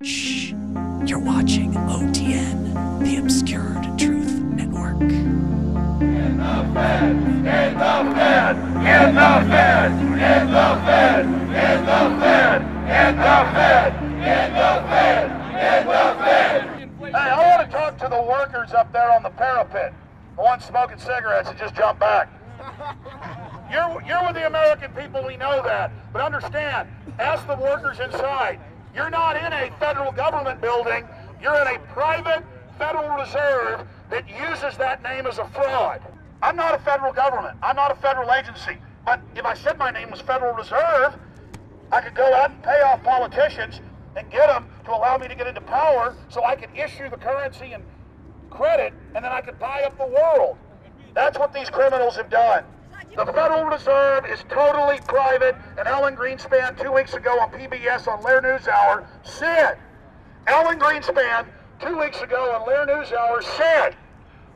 Shh. You're watching OTN, the Obscured Truth Network. In the Fed! In the Fed! In the Fed! In the Fed! In the Fed! In the Fed! In the Fed! In the Fed! Hey, I want to talk to the workers up there on the parapet. The ones smoking cigarettes that just jumped back. You're with the American people, we know that. But understand, ask the workers inside. You're not in a federal government building. You're in a private Federal Reserve that uses that name as a fraud. I'm not a federal government. I'm not a federal agency. But if I said my name was Federal Reserve, I could go out and pay off politicians and get them to allow me to get into power so I could issue the currency and credit, and then I could buy up the world. That's what these criminals have done. The Federal Reserve is totally private, and Ellen Greenspan 2 weeks ago on PBS on Lair NewsHour said, Ellen Greenspan 2 weeks ago on Lair NewsHour said,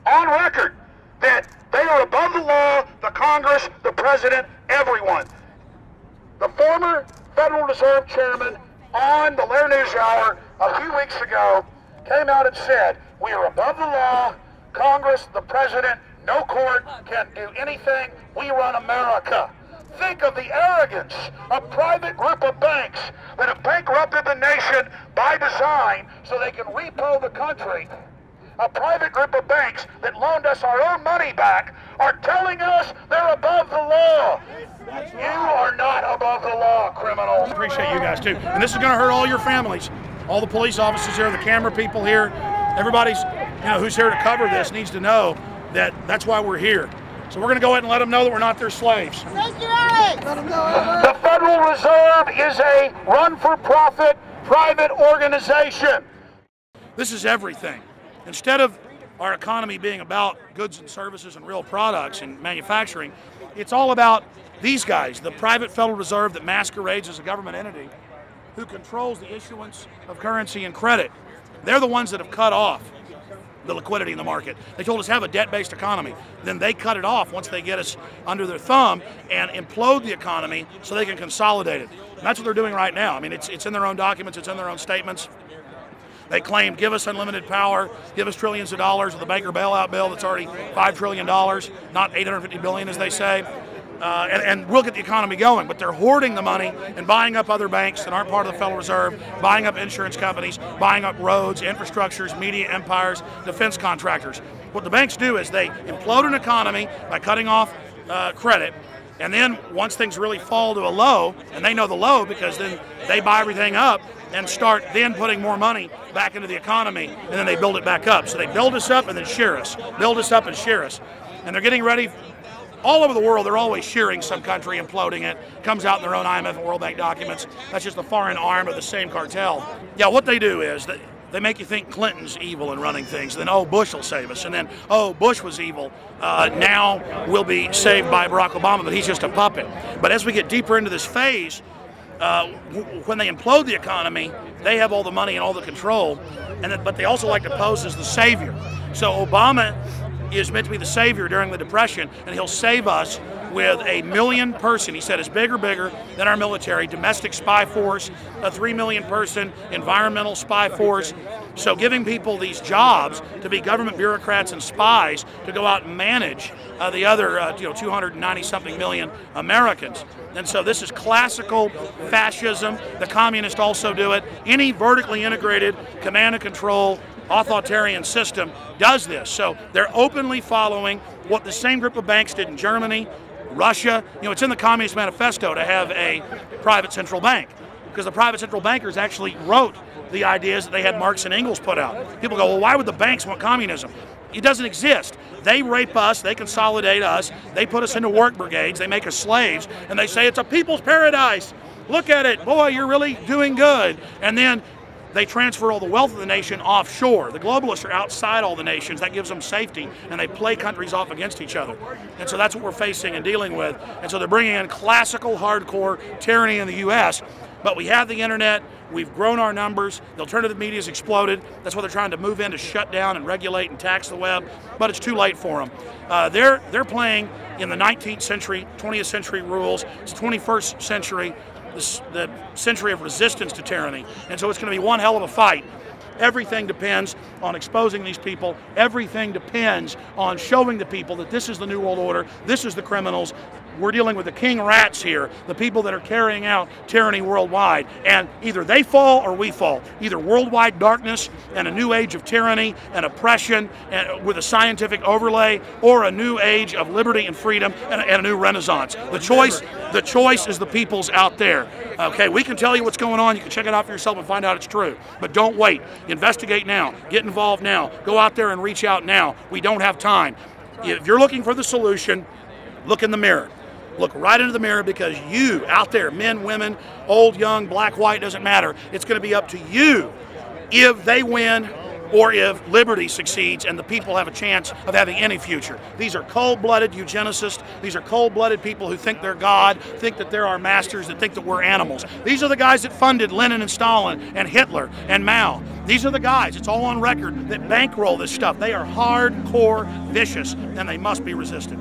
on record, that they are above the law, the Congress, the President, everyone. The former Federal Reserve Chairman on the Lair NewsHour a few weeks ago came out and said, we are above the law, Congress, the President, no court can do anything. We run America. Think of the arrogance of a private group of banks that have bankrupted the nation by design so they can repo the country. A private group of banks that loaned us our own money back are telling us they're above the law. You are not above the law, criminals. Appreciate you guys too. And this is going to hurt all your families. All the police officers here, the camera people here, everybody's, who's here to cover this needs to know that that's why we're here. So we're going to go ahead and let them know that we're not their slaves. Thank you, Alex. Let them know. The Federal Reserve is a run-for-profit private organization. This is everything. Instead of our economy being about goods and services and real products and manufacturing, it's all about these guys, the private Federal Reserve that masquerades as a government entity who controls the issuance of currency and credit. They're the ones that have cut off the liquidity in the market. They told us have a debt-based economy. Then they cut it off once they get us under their thumb and implode the economy so they can consolidate it. And that's what they're doing right now. I mean, it's in their own documents, it's in their own statements. They claim, give us unlimited power, give us trillions of dollars with the Baker bailout bill that's already $5 trillion, not $850 billion as they say. And we'll get the economy going, but they're hoarding the money and buying up other banks that aren't part of the Federal Reserve, buying up insurance companies, buying up roads, infrastructures, media empires, defense contractors. What the banks do is they implode an economy by cutting off credit, and then once things really fall to a low, and they know the low because then they buy everything up and start then putting more money back into the economy, and then they build it back up. So they build us up and then shear us, build us up and shear us. And they're getting ready. All over the world, they're always shearing some country, imploding it. Comes out in their own IMF and World Bank documents. That's just the foreign arm of the same cartel. Yeah, what they do is they make you think Clinton's evil in running things. Then, oh, Bush will save us. And then, oh, Bush was evil. Now we'll be saved by Barack Obama, but he's just a puppet. But as we get deeper into this phase, when they implode the economy, they have all the money and all the control. But they also like to pose as the savior. So Obama is meant to be the savior during the Depression, and he'll save us with a 1 million person, he said, is bigger than our military, domestic spy force, a 3 million person environmental spy force. So giving people these jobs to be government bureaucrats and spies to go out and manage the other 290-something million Americans. And so this is classical fascism. The communists also do it. Any vertically integrated command and control authoritarian system does this. So they're openly following what the same group of banks did in Germany, Russia. It's in the Communist Manifesto to have a private central bank, because the private central bankers actually wrote the ideas that they had Marx and Engels put out. People go, well, why would the banks want communism? It doesn't exist. They rape us, they consolidate us, they put us into work brigades, they make us slaves, and they say it's a people's paradise. Look at it, boy, you're really doing good. And then they transfer all the wealth of the nation offshore. The globalists are outside all the nations. That gives them safety, and they play countries off against each other. And so that's what we're facing and dealing with. And so they're bringing in classical, hardcore tyranny in the U.S., but we have the internet, we've grown our numbers, the alternative media's exploded. That's why they're trying to move in to shut down and regulate and tax the web, but it's too late for them. They're playing in the 19th century, 20th century rules. It's 21st century. the century of resistance to tyranny. And so it's going to be one hell of a fight. Everything depends on exposing these people. Everything depends on showing the people that this is the New World Order, this is the criminals. We're dealing with the king rats here, the people that are carrying out tyranny worldwide. And either they fall or we fall. Either worldwide darkness and a new age of tyranny and oppression and with a scientific overlay, or a new age of liberty and freedom and a new renaissance. The choice is the people's out there. Okay, we can tell you what's going on. You can check it out for yourself and find out it's true. But don't wait. Investigate now. Get involved now. Go out there and reach out now. We don't have time. If you're looking for the solution, look in the mirror. Look right into the mirror, because you out there, men, women, old, young, black, white, doesn't matter. It's going to be up to you if they win or if liberty succeeds and the people have a chance of having any future. These are cold-blooded eugenicists. These are cold-blooded people who think they're God, think that they're our masters, that think that we're animals. These are the guys that funded Lenin and Stalin and Hitler and Mao. These are the guys, it's all on record, that bankroll this stuff. They are hardcore vicious, and they must be resisted.